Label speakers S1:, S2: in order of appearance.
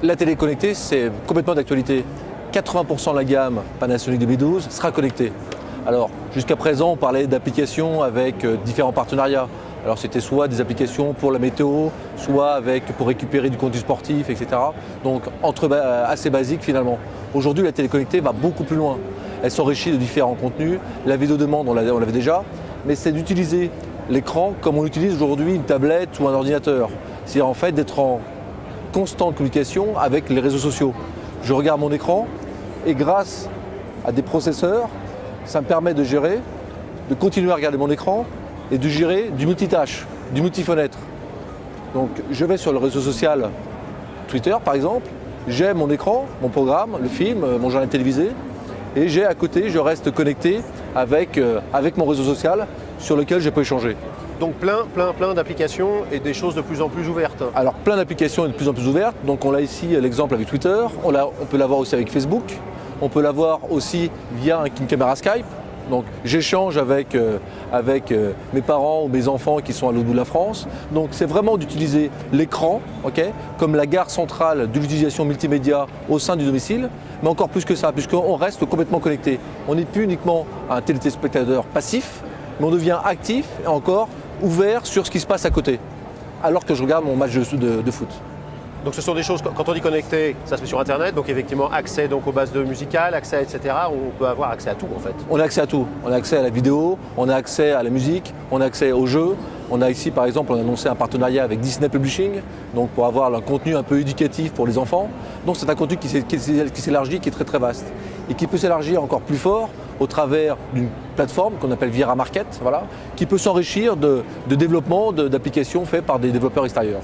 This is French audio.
S1: La télé connectée, c'est complètement d'actualité. 80% de la gamme Panasonic 2012 sera connectée. Alors, jusqu'à présent, on parlait d'applications avec différents partenariats. Alors, c'était soit des applications pour la météo, soit pour récupérer du contenu sportif, etc. Donc, assez basique finalement. Aujourd'hui, la télé connectée va beaucoup plus loin. Elle s'enrichit de différents contenus. La vidéodemande, on l'avait déjà, mais c'est d'utiliser l'écran comme on utilise aujourd'hui une tablette ou un ordinateur. C'est en fait d'être en constante communication avec les réseaux sociaux. Je regarde mon écran et grâce à des processeurs, ça me permet de gérer, de continuer à regarder mon écran et de gérer du multitâche, du multifenêtre. Donc je vais sur le réseau social Twitter par exemple, j'ai mon écran, mon programme, le film, mon journal télévisé et j'ai à côté, je reste connecté avec mon réseau social sur lequel je peux échanger.
S2: Donc plein d'applications et des choses de plus en plus ouvertes.
S1: Alors plein d'applications et de plus en plus ouvertes. Donc on a ici l'exemple avec Twitter, on peut l'avoir aussi avec Facebook, on peut l'avoir aussi via une caméra Skype. Donc j'échange avec mes parents ou mes enfants qui sont à l'autre bout de la France. Donc c'est vraiment d'utiliser l'écran comme la gare centrale de l'utilisation multimédia au sein du domicile, mais encore plus que ça, puisqu'on reste complètement connecté. On n'est plus uniquement un téléspectateur passif, mais on devient actif et encore ouvert sur ce qui se passe à côté, alors que je regarde mon match de foot.
S2: Donc ce sont des choses, quand on dit connecté, ça se fait sur Internet, donc effectivement accès donc aux bases de musicales, accès etc. On peut avoir accès à tout en fait.
S1: On a accès à tout. On a accès à la vidéo, on a accès à la musique, on a accès aux jeux. On a ici par exemple, on a annoncé un partenariat avec Disney Publishing, donc pour avoir un contenu un peu éducatif pour les enfants. Donc c'est un contenu qui s'élargit, qui est très très vaste et qui peut s'élargir encore plus fort au travers d'une plateforme qu'on appelle Viera Market, qui peut s'enrichir de développement d'applications faites par des développeurs extérieurs.